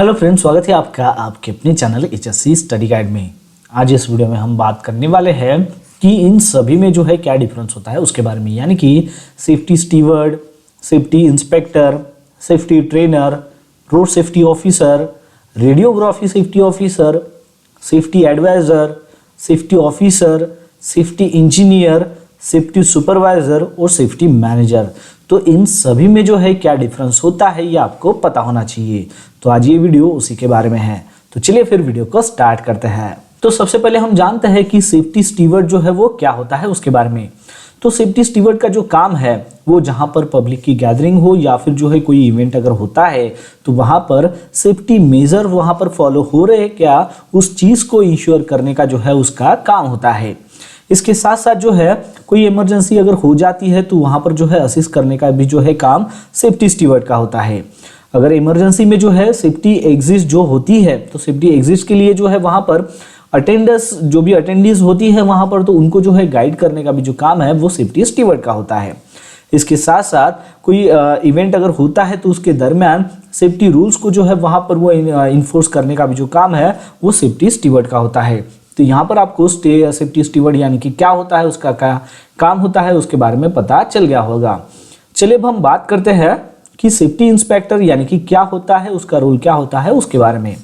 Hello friends, स्वागत है आपका आपके अपने चैनल HSC स्टडी गाइड में। आज इस वीडियो में हम बात करने वाले हैं कि इन सभी में जो है क्या डिफरेंस होता है उसके बारे में, यानी कि safety steward, safety inspector, safety trainer, road safety officer, radiography safety officer, safety advisor, safety officer, safety engineer, safety supervisor और सेफ्टी मैनेजर। तो इन सभी में जो है क्या डिफरेंस होता है ये आपको पता होना चाहिए। तो आज ये वीडियो उसी के बारे में है। तो चलिए फिर वीडियो को स्टार्ट करते हैं। तो सबसे पहले हम जानते हैं कि सेफ्टी स्टीवर्ड जो है वो क्या होता है उसके बारे में। तो सेफ्टी स्टीवर्ड का जो काम है वो जहां पर पब्लिक की गैदरिंग हो या फिर जो है कोई इवेंट अगर होता है तो वहां पर सेफ्टी मेजर वहां पर फॉलो हो रहे हैं क्या, उस चीज को इंश्योर करने का जो है उसका काम होता है। इसके साथ साथ जो है कोई इमरजेंसी अगर हो जाती है तो वहां पर जो है असिस्ट करने का भी जो है काम सेफ्टी स्टीवर्ड का होता है। अगर इमरजेंसी में जो है सेफ्टी एग्जिट जो होती है तो सेफ्टी एग्जिट के लिए जो है वहां पर अटेंडर्स जो भी अटेंडीज होती है वहां पर तो उनको जो है गाइड करने का भी जो काम है वो सेफ्टी स्टीवर्ड का होता है। इसके साथ साथ कोई इवेंट अगर होता है तो उसके दरमियान सेफ्टी रूल्स को जो है वहां पर वो इन्फोर्स करने का भी जो काम है वो सेफ्टी स्टीवर्ड का होता है। तो यहाँ पर आपको सेफ्टी स्टीवर्ड यानी कि क्या होता है, उसका क्या काम होता है उसके बारे में पता चल गया होगा। चलिए अब हम बात करते हैं कि सेफ्टी इंस्पेक्टर यानी कि क्या होता है, उसका रोल क्या होता है उसके बारे में।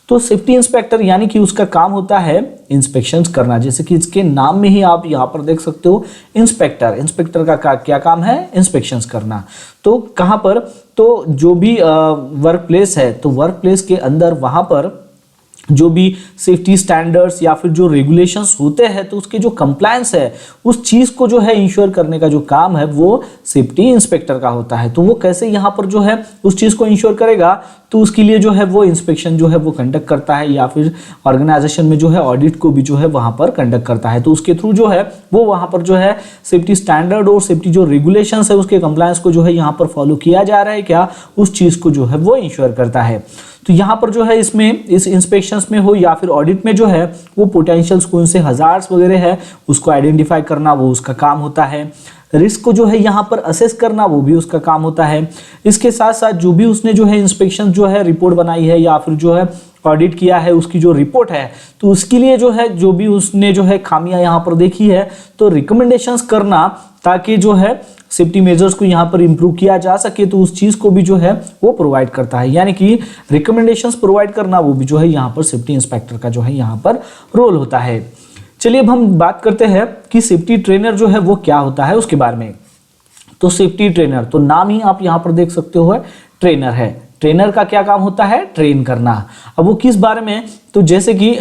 तो सेफ्टी इंस्पेक्टर यानी कि उसका काम होता है इंस्पेक्शंस करना, जैसे कि इसके नाम में ही आप यहाँ पर देख सकते हो इंस्पेक्टर। इंस्पेक्टर का क्या काम है, इंस्पेक्शंस करना। तो कहाँ पर, तो जो भी वर्क प्लेस है तो वर्क प्लेस के अंदर वहाँ पर जो भी सेफ्टी स्टैंडर्ड्स या फिर जो रेगुलेशंस होते हैं तो उसके जो कंप्लायंस है उस चीज को जो है इंश्योर करने का जो काम है वो सेफ्टी इंस्पेक्टर का होता है। तो वो कैसे यहाँ पर जो है उस चीज को इंश्योर करेगा, तो उसके लिए जो है वो इंस्पेक्शन जो है वो कंडक्ट करता है या फिर ऑर्गेनाइजेशन में जो है ऑडिट को भी जो है वहां पर कंडक्ट करता है। तो उसके थ्रू जो है वो वहां पर जो है सेफ्टी स्टैंडर्ड और सेफ्टी जो रेगुलेशंस है उसके कंप्लायंस को जो है यहाँ पर फॉलो किया जा रहा है क्या, उस चीज को जो है वो इंश्योर करता है। तो यहाँ पर जो है इसमें इस इंस्पेक्शंस में हो या फिर ऑडिट में जो है वो पोटेंशियल्स कौन से हजार्ड्स वगैरह है उसको आइडेंटिफाई करना वो उसका काम होता है। रिस्क को जो है यहाँ पर असेस करना वो भी उसका काम होता है। इसके साथ साथ जो भी उसने जो है इंस्पेक्शन जो है रिपोर्ट बनाई है या फिर जो है ऑडिट किया है उसकी जो रिपोर्ट है तो उसके लिए जो है जो भी उसने जो है खामियां यहाँ पर देखी है तो रिकमेंडेशंस करना ताकि जो है सेफ्टी मेजर्स को यहाँ पर इंप्रूव किया जा सके, तो उस चीज को भी जो है वो प्रोवाइड करता है। यानी कि रिकमेंडेशंस प्रोवाइड करना वो भी जो है यहाँ पर सेफ्टी इंस्पेक्टर का जो है यहाँ पर रोल होता है। चलिए अब हम बात करते हैं कि सेफ्टी ट्रेनर जो है वो क्या होता है उसके बारे में। तो सेफ्टी ट्रेनर, तो नाम ही आप यहाँ पर देख सकते हो ट्रेनर है। ट्रेनर का क्या काम होता है, ट्रेन करना। अब वो किस बारे में, तो जैसे कि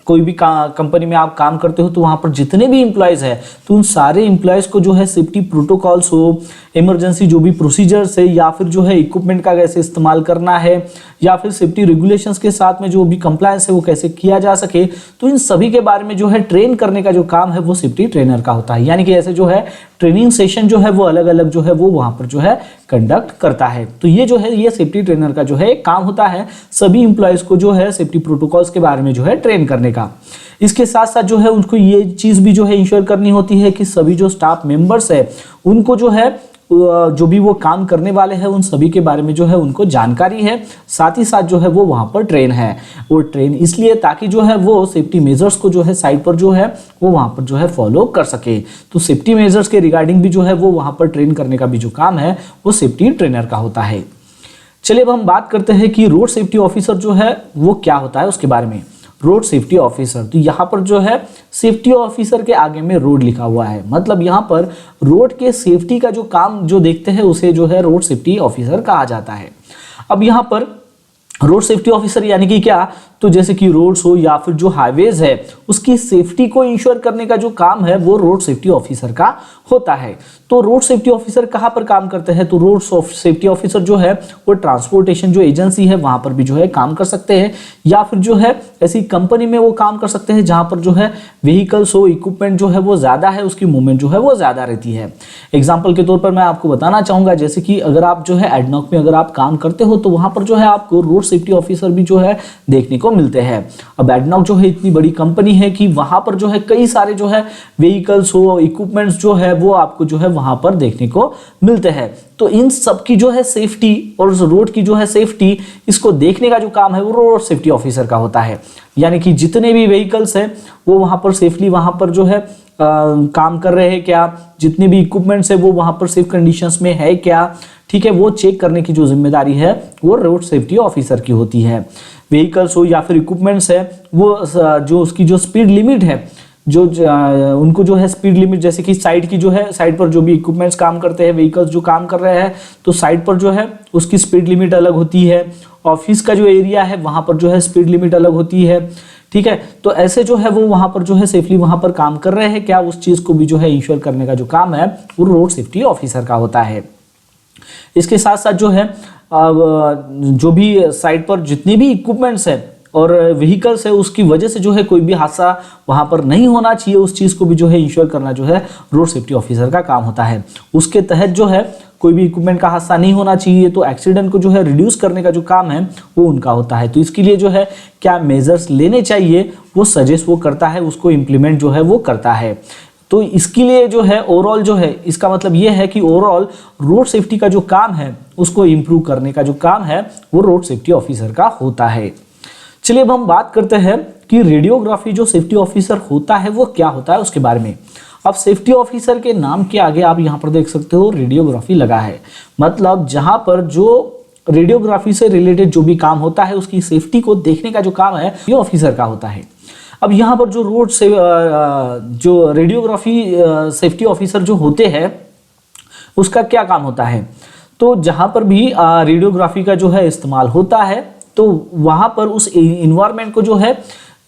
कोई भी कंपनी में आप काम करते हो तो वहां पर जितने भी एम्प्लॉयज है तो उन सारे एम्प्लॉयज को जो है सेफ्टी प्रोटोकॉल्स हो, इमरजेंसी जो भी प्रोसीजर्स है या फिर जो है इक्विपमेंट का कैसे इस्तेमाल करना है या फिर सेफ्टी रेगुलेशंस के साथ में जो भी कंप्लायंस है वो कैसे किया जा सके, तो इन सभी के बारे में जो है ट्रेन करने का जो काम है वो सेफ्टी ट्रेनर का होता है। यानी कि ऐसे जो है ट्रेनिंग सेशन जो है वो अलग अलग जो है वो वहां पर जो है कंडक्ट करता है। तो ये जो है ये सेफ्टी ट्रेनर का जो है काम होता है सभी इंप्लॉयज को जो है सेफ्टी प्रोटोकॉल्स के बारे में जो है ट्रेन करने का। इसके साथ साथ जो है उनको ये चीज भी जो है इंश्योर करनी होती है कि सभी जो स्टाफ मेंबर्स है उनको जो है जो भी वो काम करने वाले हैं उन सभी के बारे में जो है उनको जानकारी है, साथ ही साथ जो है वो वहां पर ट्रेन है। और ट्रेन इसलिए ताकि जो है वो सेफ्टी मेजर्स को जो है साइड पर जो है वो वहां पर जो है फॉलो कर सके। तो सेफ्टी मेजर्स के रिगार्डिंग भी जो है वो वहां पर ट्रेन करने का भी जो काम है वो सेफ्टी ट्रेनर का होता है। चलिए अब हम बात करते हैं कि रोड सेफ्टी ऑफिसर जो है वो क्या होता है उसके बारे में। रोड सेफ्टी ऑफिसर, तो यहाँ पर जो है सेफ्टी ऑफिसर के आगे में रोड लिखा हुआ है, मतलब यहाँ पर रोड के सेफ्टी का जो काम जो देखते हैं उसे जो है रोड सेफ्टी ऑफिसर कहा जाता है। अब यहाँ पर रोड सेफ्टी ऑफिसर यानी कि क्या, तो जैसे कि रोड्स हो या फिर जो हाईवेज है उसकी सेफ्टी को इंश्योर करने का जो काम है वो रोड सेफ्टी ऑफिसर का होता है। तो रोड सेफ्टी ऑफिसर कहाँ पर काम करते हैं, तो रोड सेफ्टी ऑफिसर जो है वो ट्रांसपोर्टेशन जो एजेंसी है वहां पर भी जो है काम कर सकते हैं या फिर जो है ऐसी कंपनी में वो काम कर सकते हैं जहां पर जो है व्हीकल्स हो, इक्विपमेंट जो है वो ज्यादा है, उसकी मूवमेंट जो है वो ज्यादा रहती है। एग्जाम्पल के तौर पर मैं आपको बताना चाहूंगा, जैसे कि अगर आप जो है एडनॉक में अगर आप काम करते हो तो वहां पर जो है आपको रोड सेफ्टी ऑफिसर भी जो है देखने को मिलते हैं। अब एडनॉक जो है इतनी बड़ी कंपनी है कि वहां पर जो है कई सारे जो है व्हीकल्स हो, इक्विपमेंट्स जो है वो आपको जो है वहां पर देखने को मिलते हैं। तो इन सब की जो है सेफ्टी और रोड की जो है सेफ्टी, इसको देखने का जो काम है वो रोड सेफ्टी ऑफिसर का होता है। यानी कि जितने भी व्हीकल्स हैं वो वहां पर सेफली वहां पर जो है काम कर रहे हैं क्या, जितने भी इक्विपमेंट्स है वो वहां पर सेफ कंडीशंस में है क्या, ठीक है, वो चेक करने की जो जिम्मेदारी है वो रोड सेफ्टी ऑफिसर की होती है। व्हीकल्स हो या फिर इक्विपमेंट्स है, वो जो उसकी जो स्पीड लिमिट है, उनको जो है स्पीड लिमिट, जैसे कि साइड की जो है, साइड पर जो भी इक्विपमेंट्स काम करते हैं, व्हीकल्स जो काम कर रहे हैं, तो साइड पर जो है उसकी स्पीड लिमिट अलग होती है। ऑफिस का जो एरिया है वहां पर जो है स्पीड लिमिट अलग होती है, ठीक है। तो ऐसे जो है वो वहां पर जो है सेफली वहां पर काम कर रहे हैं क्या, उस चीज को भी जो है इंश्योर करने का जो काम है वो रोड सेफ्टी ऑफिसर का होता है। इसके साथ साथ जो है जो भी साइड पर जितने भी इक्विपमेंट्स है और व्हीकल्स है, उसकी वजह से जो है कोई भी हादसा वहां पर नहीं होना चाहिए, उस चीज को भी जो है इंश्योर करना जो है रोड सेफ्टी ऑफिसर का काम होता है। उसके तहत जो है कोई भी इक्विपमेंट का हादसा नहीं होना चाहिए, तो एक्सीडेंट को जो है रिड्यूस करने का जो काम है वो उनका होता है। तो इसके लिए जो है क्या मेजर्स लेने चाहिए वो सजेस्ट वो करता है, उसको इम्प्लीमेंट जो है वो करता है। तो इसके लिए जो है ओवरऑल जो है, इसका मतलब ये है कि ओवरऑल रोड सेफ्टी का जो काम है उसको इम्प्रूव करने का जो काम है वो रोड सेफ्टी ऑफिसर का होता है। चलिए अब हम बात करते हैं कि रेडियोग्राफी जो सेफ्टी ऑफिसर होता है वो क्या होता है उसके बारे में। अब सेफ्टी ऑफिसर के नाम के आगे आप यहाँ पर देख सकते हो रेडियोग्राफी लगा है, मतलब जहां पर जो रेडियोग्राफी से रिलेटेड जो भी काम होता है उसकी सेफ्टी को देखने का जो काम है ये ऑफिसर का होता है। अब यहाँ पर जो रोड से जो रेडियोग्राफी सेफ्टी ऑफिसर जो होते हैं उसका क्या काम होता है, तो जहां पर भी रेडियोग्राफी का जो है इस्तेमाल होता है तो वहां पर उस इन्वायरमेंट को जो है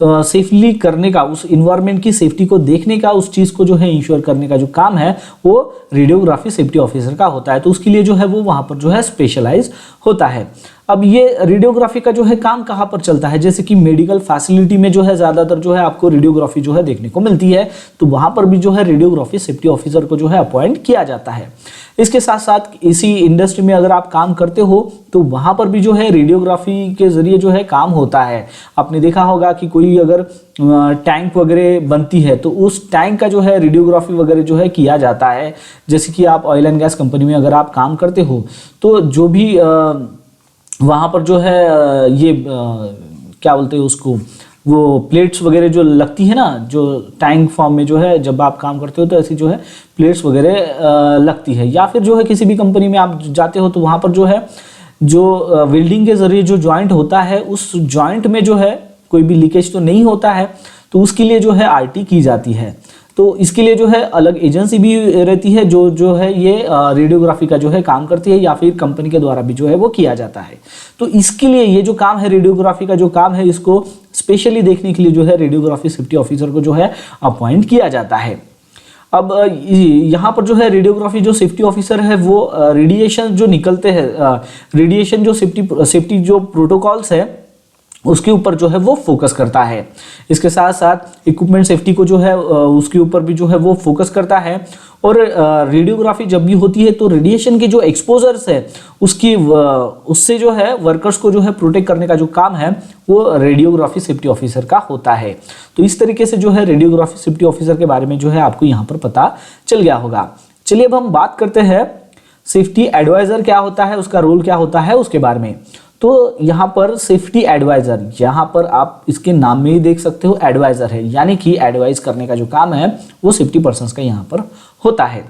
सेफली करने का, उस इन्वायरमेंट की सेफ्टी को देखने का, उस चीज को जो है इंश्योर करने का जो काम है वो रेडियोग्राफी सेफ्टी ऑफिसर का होता है। तो उसके लिए जो है वो वहां पर जो है स्पेशलाइज होता है। अब ये रेडियोग्राफी का जो है काम कहाँ पर चलता है, जैसे कि मेडिकल फैसिलिटी में जो है ज्यादातर जो है आपको रेडियोग्राफी जो है देखने को मिलती है, तो वहां पर भी जो है रेडियोग्राफी सेफ्टी ऑफिसर को जो है अपॉइंट किया जाता है। इसके साथ साथ इसी इंडस्ट्री में अगर आप काम करते हो तो वहां पर भी जो है रेडियोग्राफी के जरिए जो है काम होता है। आपने देखा होगा कि कोई अगर टैंक वगैरह बनती है तो उस टैंक का जो है रेडियोग्राफी वगैरह जो है किया जाता है। जैसे कि आप ऑयल एंड गैस कंपनी में अगर आप काम करते हो तो जो भी वहां पर जो है ये क्या बोलते हैं उसको, वो प्लेट्स वगैरह जो लगती है ना, जो टैंक फॉर्म में जो है जब आप काम करते हो तो ऐसी जो है प्लेट्स वगैरह लगती है। या फिर जो है किसी भी कंपनी में आप जाते हो तो वहां पर जो है जो वेल्डिंग के जरिए जो जॉइंट होता है उस जॉइंट में जो है कोई भी लीकेज तो नहीं होता है, तो उसके लिए जो है आरटी की जाती है। तो इसके लिए जो है अलग एजेंसी भी रहती है जो है ये रेडियोग्राफी का जो है काम करती है, या फिर कंपनी के द्वारा भी जो है वो किया जाता है। तो इसके लिए ये जो काम है रेडियोग्राफी का जो काम है इसको स्पेशली देखने के लिए जो है रेडियोग्राफी सेफ्टी ऑफिसर को जो है अपॉइंट किया जाता है। अब यहाँ पर जो है रेडियोग्राफी जो सेफ्टी ऑफिसर है वो रेडिएशन जो निकलते हैं, रेडिएशन जो सेफ्टी जो प्रोटोकॉल्स है उसके ऊपर जो है वो फोकस करता है। इसके साथ साथ इक्विपमेंट सेफ्टी को जो है उसके ऊपर भी जो है वो फोकस करता है। और रेडियोग्राफी जब भी होती है तो रेडिएशन के जो एक्सपोजर्स है उससे जो है वर्कर्स को जो है प्रोटेक्ट करने का जो काम है वो रेडियोग्राफी सेफ्टी ऑफिसर का होता है। तो इस तरीके से जो है रेडियोग्राफी सेफ्टी ऑफिसर के बारे में जो है आपको यहाँ पर पता चल गया होगा। चलिए अब हम बात करते हैं सेफ्टी एडवाइजर क्या होता है, उसका रोल क्या होता है उसके बारे में। तो यहाँ पर सेफ्टी एडवाइजर, यहाँ पर आप इसके नाम में ही देख सकते हो एडवाइजर है, यानी कि एडवाइज करने का जो काम है वो सेफ्टी पर्सन्स का यहाँ पर होता है।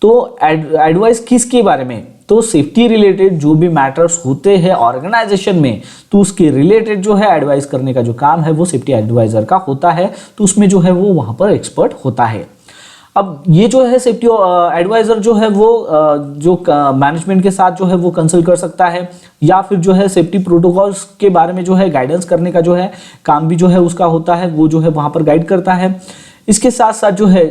तो एडवाइस किसके बारे में, तो सेफ्टी रिलेटेड जो भी मैटर्स होते हैं ऑर्गेनाइजेशन में तो उसके रिलेटेड जो है एडवाइस करने का जो काम है वो सेफ्टी एडवाइजर का होता है। तो उसमें जो है वो वहाँ पर एक्सपर्ट होता है। अब ये जो है सेफ्टी एडवाइजर जो है वो जो मैनेजमेंट के साथ जो है वो कंसल्ट कर सकता है, या फिर जो है सेफ्टी प्रोटोकॉल्स के बारे में जो है गाइडेंस करने का जो है काम भी जो है उसका होता है, वो जो है वहाँ पर गाइड करता है। इसके साथ साथ जो है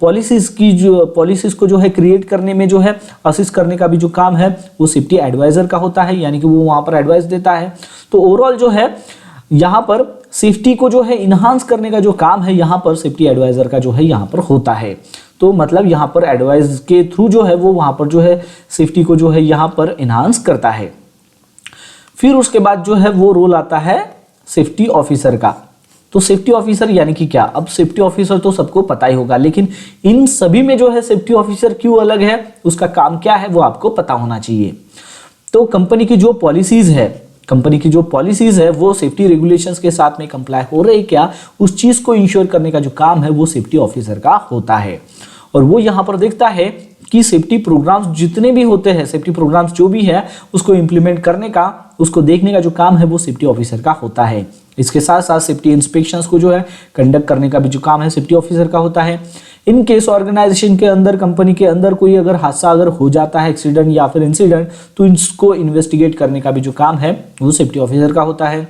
पॉलिसीज को जो है क्रिएट करने में जो है असिस्ट करने का भी जो काम है वो सेफ्टी एडवाइजर का होता है, यानी कि वो वहाँ पर एडवाइस देता है। तो ओवरऑल जो है यहाँ पर सेफ्टी को जो है इन्हांस करने का जो काम है यहाँ पर सेफ्टी एडवाइजर का जो है यहाँ पर होता है। तो मतलब यहाँ पर एडवाइस के थ्रू जो है वो वहाँ पर जो है सेफ्टी को जो है यहाँ पर इन्हांस करता है। फिर उसके बाद जो है वो रोल आता है सेफ्टी ऑफिसर का। तो सेफ्टी ऑफिसर यानी कि क्या, अब सेफ्टी ऑफिसर तो सबको पता ही होगा, लेकिन इन सभी में जो है सेफ्टी ऑफिसर क्यों अलग है, उसका काम क्या है, वो आपको पता होना चाहिए। तो कंपनी की जो पॉलिसीज है वो सेफ्टी रेगुलेशंस के साथ में कंप्लाई हो रही क्या, उस चीज को इंश्योर करने का जो काम है वो सेफ्टी ऑफिसर का होता है। और वो यहाँ पर देखता है कि सेफ्टी प्रोग्राम्स जितने भी होते हैं, सेफ्टी प्रोग्राम्स जो भी है उसको इंप्लीमेंट करने का, उसको देखने का जो काम है वो सेफ्टी ऑफिसर का होता है। इसके साथ साथ सेफ्टी इंस्पेक्शंस को जो है कंडक्ट करने का भी जो काम है सेफ्टी ऑफिसर का होता है। इन केस ऑर्गेनाइजेशन के अंदर, कंपनी के अंदर कोई अगर हादसा अगर हो जाता है, एक्सीडेंट या फिर इंसिडेंट, तो इसको इन्वेस्टिगेट करने का भी जो काम है वो सेफ्टी ऑफिसर का होता है।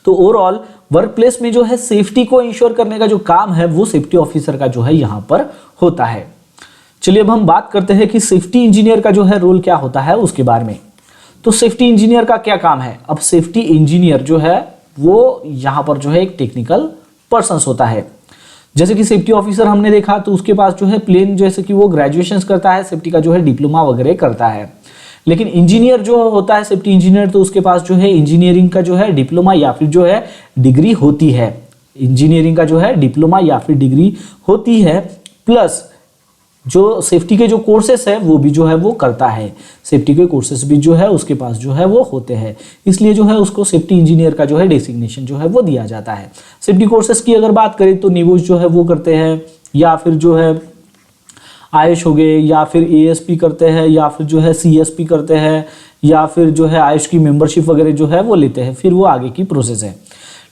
तो ओवरऑल वर्क प्लेस में जो है सेफ्टी को इंश्योर करने का जो काम है वो सेफ्टी ऑफिसर का जो है यहाँ पर होता है। चलिए अब हम बात करते हैं कि सेफ्टी इंजीनियर का जो है रोल क्या होता है उसके बारे में। तो सेफ्टी इंजीनियर का क्या काम है, अब सेफ्टी इंजीनियर जो है वो यहाँ पर जो है एक टेक्निकल पर्सन होता है। जैसे कि सेफ्टी ऑफिसर हमने देखा तो उसके पास जो है प्लेन, जैसे कि वो ग्रेजुएशन करता है, सेफ्टी का जो है डिप्लोमा वगैरह करता है। लेकिन इंजीनियर जो होता है सेफ्टी इंजीनियर, तो उसके पास जो है इंजीनियरिंग का जो है डिप्लोमा या फिर जो है डिग्री होती है। इंजीनियरिंग का जो है डिप्लोमा या फिर डिग्री होती है, प्लस जो सेफ्टी के जो कोर्सेस है वो भी जो है वो करता है। सेफ्टी के कोर्सेस भी जो है उसके पास जो है वो होते हैं, इसलिए जो है उसको सेफ्टी इंजीनियर का जो है डेसिग्नेशन जो है वो दिया जाता है। सेफ्टी कोर्सेस की अगर बात करें तो निवोज जो है वो करते हैं, या फिर जो है आयुष हो गए, या फिर एएसपी करते हैं, या फिर जो है सीएसपी करते हैं, या फिर जो है आयुष की मेंबरशिप वगैरह जो है वो लेते हैं, फिर वो आगे की प्रोसेस है।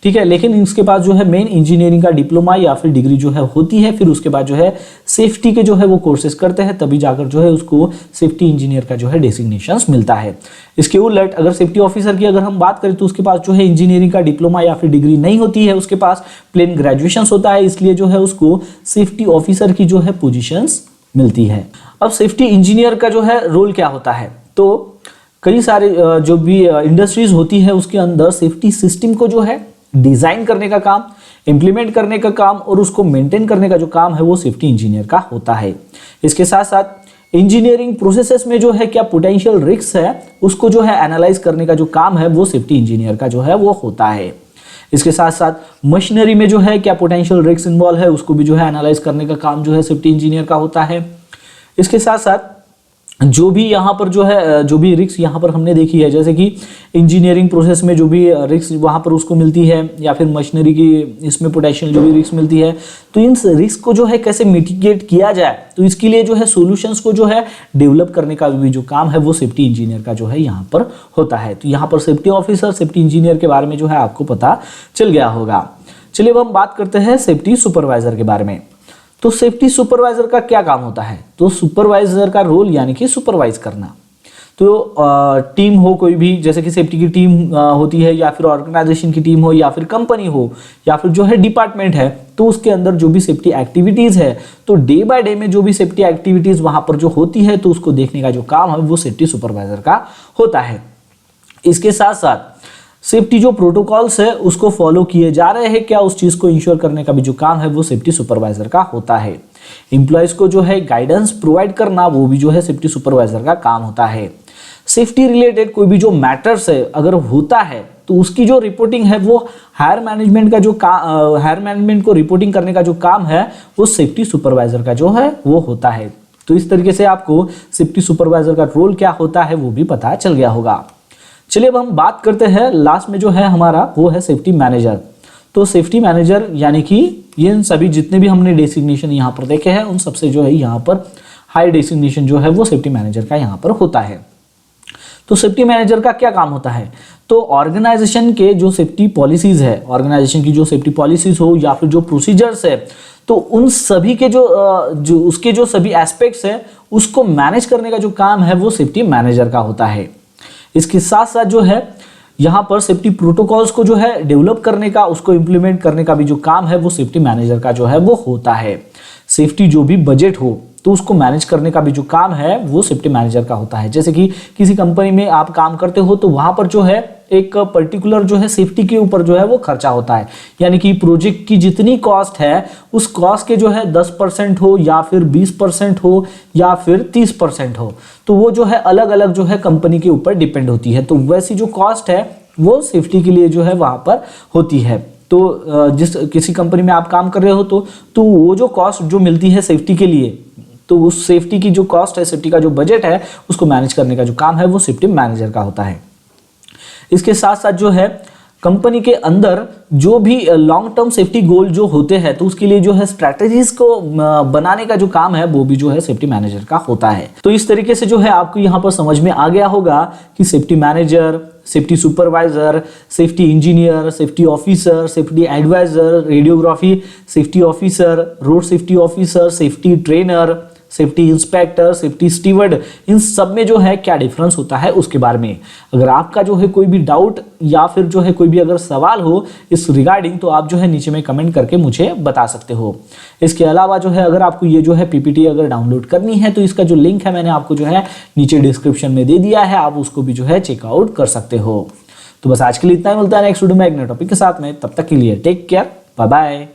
ठीक है, लेकिन इसके पास जो है मेन इंजीनियरिंग का डिप्लोमा या फिर डिग्री जो है होती है, फिर उसके बाद जो है सेफ्टी के जो है वो कोर्सेज करते हैं, तभी जाकर जो है उसको सेफ्टी इंजीनियर का जो है डेसिग्नेशन मिलता है। इसके उलट अगर सेफ्टी ऑफिसर की अगर हम बात करें तो उसके पास जो है इंजीनियरिंग का डिप्लोमा या फिर डिग्री नहीं होती है, उसके पास प्लेन ग्रेजुएशन होता है, इसलिए जो है उसको सेफ्टी ऑफिसर की जो है पोजिशन मिलती है। अब सेफ्टी इंजीनियर का जो है रोल क्या होता है, तो कई सारे जो भी इंडस्ट्रीज होती है उसके अंदर सेफ्टी सिस्टम को जो है डिजाइन करने का काम, इंप्लीमेंट करने का काम और उसको मेंटेन करने का जो काम है वो सेफ्टी इंजीनियर का होता है। इसके साथ साथ इंजीनियरिंग प्रोसेसेस में जो है क्या पोटेंशियल रिस्क है उसको जो है एनालाइज करने का जो काम है वो सेफ्टी इंजीनियर का जो है वो होता है। इसके साथ साथ मशीनरी में जो है क्या पोटेंशियल रिस्क इन्वॉल्व है उसको भी जो है एनालाइज करने का काम जो है सेफ्टी इंजीनियर का होता है। इसके साथ साथ जो भी यहाँ पर जो है जो भी रिस्क यहाँ पर हमने देखी है, जैसे कि इंजीनियरिंग प्रोसेस में जो भी रिस्क वहाँ पर उसको मिलती है, या फिर मशीनरी की इसमें पोटेंशियल जो भी रिस्क मिलती है, तो इन रिस्क को जो है कैसे मिटिगेट किया जाए, तो इसके लिए जो है सॉल्यूशंस को जो है डेवलप करने का भी जो काम है वो सेफ्टी इंजीनियर का जो है यहाँ पर होता है। तो यहाँ पर सेफ्टी ऑफिसर, सेफ्टी इंजीनियर के बारे में जो है आपको पता चल गया होगा। चलिए अब हम बात करते हैं सेफ्टी सुपरवाइजर के बारे में। तो सेफ्टी सुपरवाइजर का क्या काम होता है, तो सुपरवाइजर का रोल यानी कि सुपरवाइज करना। तो टीम हो कोई भी, जैसे कि सेफ्टी की टीम होती है, या फिर ऑर्गेनाइजेशन की टीम हो, या फिर कंपनी हो, या फिर जो है डिपार्टमेंट है, तो उसके अंदर जो भी सेफ्टी एक्टिविटीज है, तो डे बाय डे में जो भी सेफ्टी एक्टिविटीज वहां पर जो होती है तो उसको देखने का जो काम है वो सेफ्टी सुपरवाइजर का होता है। इसके साथ साथ सेफ्टी जो प्रोटोकॉल्स है उसको फॉलो किए जा रहे हैं क्या, उस चीज को इंश्योर करने का भी जो काम है वो सेफ्टी सुपरवाइजर का होता है। एम्प्लॉयज को जो है गाइडेंस प्रोवाइड करना वो भी जो है सेफ्टी सुपरवाइजर का काम होता है। सेफ्टी रिलेटेड कोई भी जो मैटर्स है अगर होता है तो उसकी जो रिपोर्टिंग है वो हायर मैनेजमेंट का जो हायर मैनेजमेंट को रिपोर्टिंग करने का जो काम है वो सेफ्टी सुपरवाइजर का जो है वो होता है। तो इस तरीके से आपको सेफ्टी सुपरवाइजर का रोल क्या होता है वो भी पता चल गया होगा। चलिए अब हम बात करते हैं लास्ट में जो है हमारा वो है सेफ्टी मैनेजर। तो सेफ्टी मैनेजर यानी कि ये सभी जितने भी हमने डेसिग्नेशन यहाँ पर देखे हैं उन सबसे जो है यहाँ पर हाई डेसिग्नेशन जो है वो सेफ्टी मैनेजर का यहाँ पर होता है। तो सेफ्टी मैनेजर का क्या काम होता है, तो ऑर्गेनाइजेशन के जो सेफ्टी पॉलिसीज है, ऑर्गेनाइजेशन की जो सेफ्टी पॉलिसीज हो या फिर जो प्रोसीजर्स है, तो उन सभी के जो उसके जो सभी एस्पेक्ट्स है उसको मैनेज करने का जो काम है वो सेफ्टी मैनेजर का होता है। इसके साथ साथ जो है यहाँ पर सेफ्टी प्रोटोकॉल्स को जो है डेवलप करने का, उसको इंप्लीमेंट करने का भी जो काम है वो सेफ्टी मैनेजर का जो है वो होता है। सेफ्टी जो भी बजट हो तो उसको मैनेज करने का भी जो काम है वो सेफ्टी मैनेजर का होता है। जैसे कि किसी कंपनी में आप काम करते हो तो वहां पर जो है एक पर्टिकुलर जो है सेफ्टी के ऊपर जो है वो खर्चा होता है, यानी कि प्रोजेक्ट की जितनी कॉस्ट है उस कॉस्ट के जो है 10% हो या फिर 20% हो या फिर 30% हो, तो वो जो है अलग अलग जो है कंपनी के ऊपर डिपेंड होती है। तो वैसी जो कॉस्ट है वो सेफ्टी के लिए जो है वहां पर होती है। तो जिस किसी कंपनी में आप काम कर रहे हो तो वो जो कॉस्ट जो मिलती है सेफ्टी के लिए, तो उस सेफ्टी की जो कॉस्ट है, सेफ्टी का जो बजट है, उसको मैनेज करने का जो काम है वो सेफ्टी मैनेजर का होता है। इसके साथ साथ जो है कंपनी के अंदर जो भी लॉन्ग टर्म सेफ्टी गोल जो होते हैं तो उसके लिए जो है स्ट्रैटेजीज को बनाने का जो काम है वो भी जो है सेफ्टी मैनेजर का होता है। तो इस तरीके से जो है आपको यहाँ पर समझ में आ गया होगा कि safety manager, safety supervisor, safety engineer, safety officer, safety advisor, radiography safety officer, road safety officer, safety trainer, safety inspector, safety steward, इन सब में जो है क्या डिफरेंस होता है उसके बारे में। अगर आपका जो है कोई भी डाउट या फिर जो है कोई भी अगर सवाल हो इस रिगार्डिंग तो आप जो है नीचे में कमेंट करके मुझे बता सकते हो। इसके अलावा जो है अगर आपको ये जो है पीपीटी अगर डाउनलोड करनी है तो इसका जो लिंक है मैंने आपको जो है नीचे डिस्क्रिप्शन में दे दिया है, आप उसको भी जो है चेकआउट कर सकते हो। तो बस आज के लिए इतना ही, मिलता है नेक्स्ट वीडियो में एक नए टॉपिक के साथ में। तब तक के लिए टेक केयर, बाय बाय।